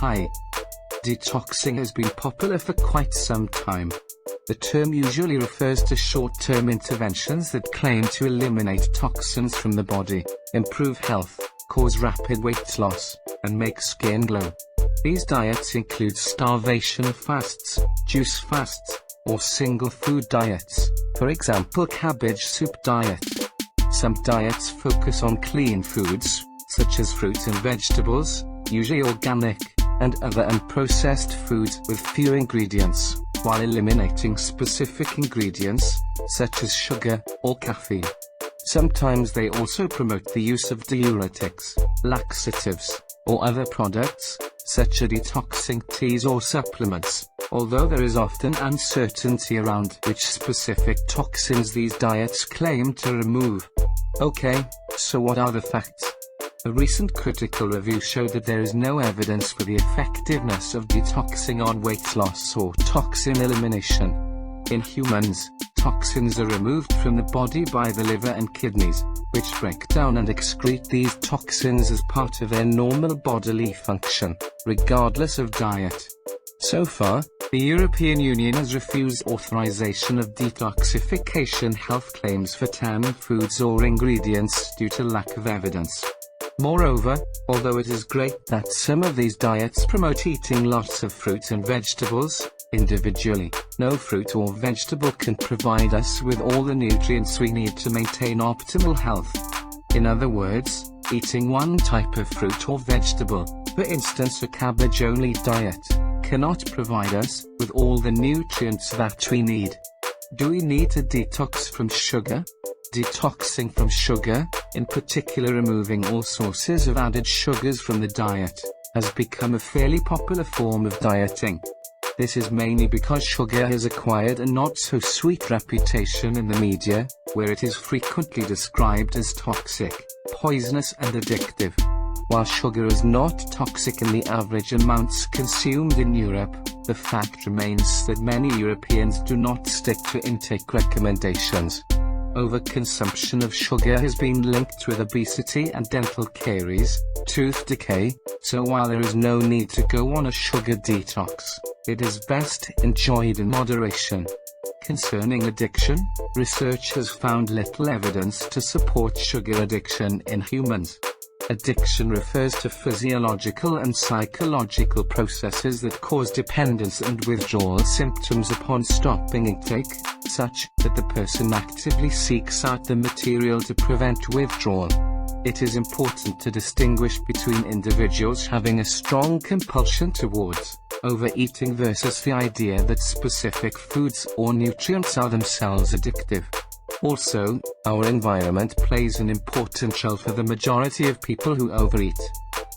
high. Detoxing has been popular for quite some time. The term usually refers to short-term interventions that claim to eliminate toxins from the body, improve health, cause rapid weight loss, and make skin glow. These diets include starvation fasts, juice fasts, or single food diets, for example cabbage soup diet. Some diets focus on clean foods, such as fruit and vegetables, usually organic, and other unprocessed foods with fewer ingredients, while eliminating specific ingredients, such as sugar or caffeine. Sometimes they also promote the use of diuretics, laxatives, or other products, such as detoxing teas or supplements, although there is often uncertainty around which specific toxins these diets claim to remove. Okay, so what are the facts? A recent critical review showed that there is no evidence for the effectiveness of detoxing on weight loss or toxin elimination. In humans, toxins are removed from the body by the liver and kidneys, which break down and excrete these toxins as part of their normal bodily function, regardless of diet. So far, the European Union has refused authorization of detoxification health claims for 10 foods or ingredients due to lack of evidence. Moreover, although it is great that some of these diets promote eating lots of fruit and vegetables, individually, no fruit or vegetable can provide us with all the nutrients we need to maintain optimal health. In other words, eating one type of fruit or vegetable, for instance a cabbage-only diet, cannot provide us with all the nutrients that we need. Do we need to detox from sugar? Detoxing from sugar, in particular removing all sources of added sugars from the diet, has become a fairly popular form of dieting. This is mainly because sugar has acquired a not-so-sweet reputation in the media, where it is frequently described as toxic, poisonous and addictive. While sugar is not toxic in the average amounts consumed in Europe, the fact remains that many Europeans do not stick to intake recommendations. Overconsumption of sugar has been linked with obesity and dental caries, tooth decay, so while there is no need to go on a sugar detox, it is best enjoyed in moderation. Concerning addiction, research has found little evidence to support sugar addiction in humans. Addiction refers to physiological and psychological processes that cause dependence and withdrawal symptoms upon stopping intake, such that the person actively seeks out the material to prevent withdrawal. It is important to distinguish between individuals having a strong compulsion towards overeating versus the idea that specific foods or nutrients are themselves addictive. Also, our environment plays an important role for the majority of people who overeat.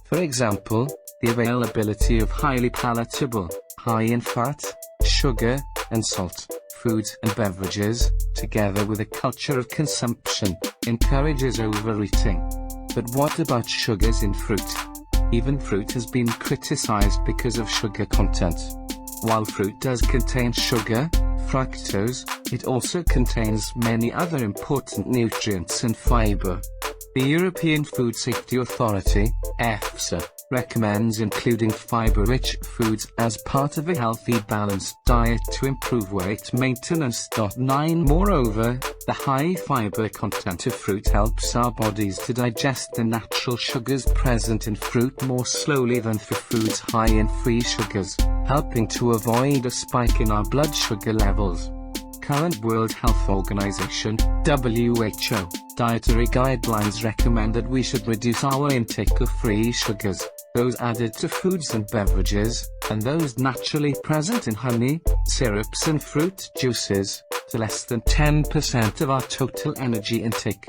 For example, the availability of highly palatable, high in fat, sugar, and salt foods and beverages, together with a culture of consumption, encourages overeating. But what about sugars in fruit? Even fruit has been criticized because of sugar content. While fruit does contain sugar, fructose, it also contains many other important nutrients and fiber. The European Food Safety Authority, EFSA, recommends including fiber-rich foods as part of a healthy balanced diet to improve weight maintenance. 9 Moreover, the high fiber content of fruit helps our bodies to digest the natural sugars present in fruit more slowly than for foods high in free sugars, helping to avoid a spike in our blood sugar levels. Current World Health Organization, WHO, dietary guidelines recommend that we should reduce our intake of free sugars, those added to foods and beverages, and those naturally present in honey, syrups and fruit juices, to less than 10% of our total energy intake.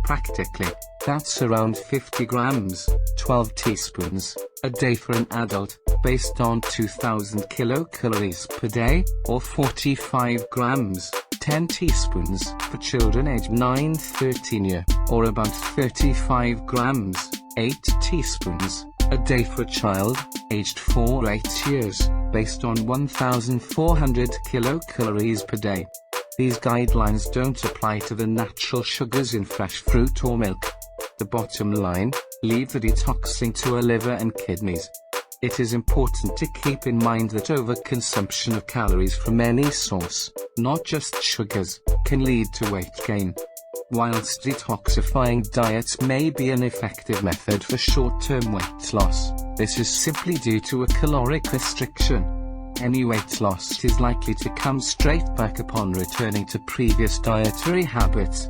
Practically, that's around 50 grams, 12 teaspoons, a day for an adult, based on 2,000 kilocalories per day, or 45 grams, 10 teaspoons, for children aged 9-13 year, or about 35 grams, 8 teaspoons, a day for a child, aged 4-8 years, based on 1,400 kilocalories per day. These guidelines don't apply to the natural sugars in fresh fruit or milk. The bottom line, leave the detoxing to our liver and kidneys. It is important to keep in mind that overconsumption of calories from any source, not just sugars, can lead to weight gain. Whilst detoxifying diets may be an effective method for short-term weight loss, this is simply due to a caloric restriction. Any weight loss is likely to come straight back upon returning to previous dietary habits.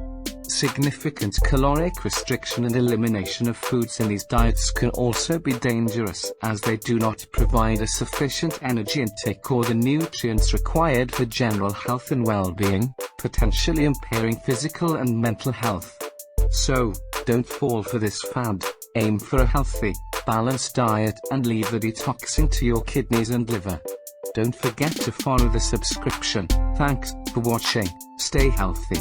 Significant caloric restriction and elimination of foods in these diets can also be dangerous, as they do not provide a sufficient energy intake or the nutrients required for general health and well-being, potentially impairing physical and mental health. So, don't fall for this fad. Aim for a healthy, balanced diet and leave the detoxing to your kidneys and liver. Don't forget to follow the subscription. Thanks for watching. Stay healthy.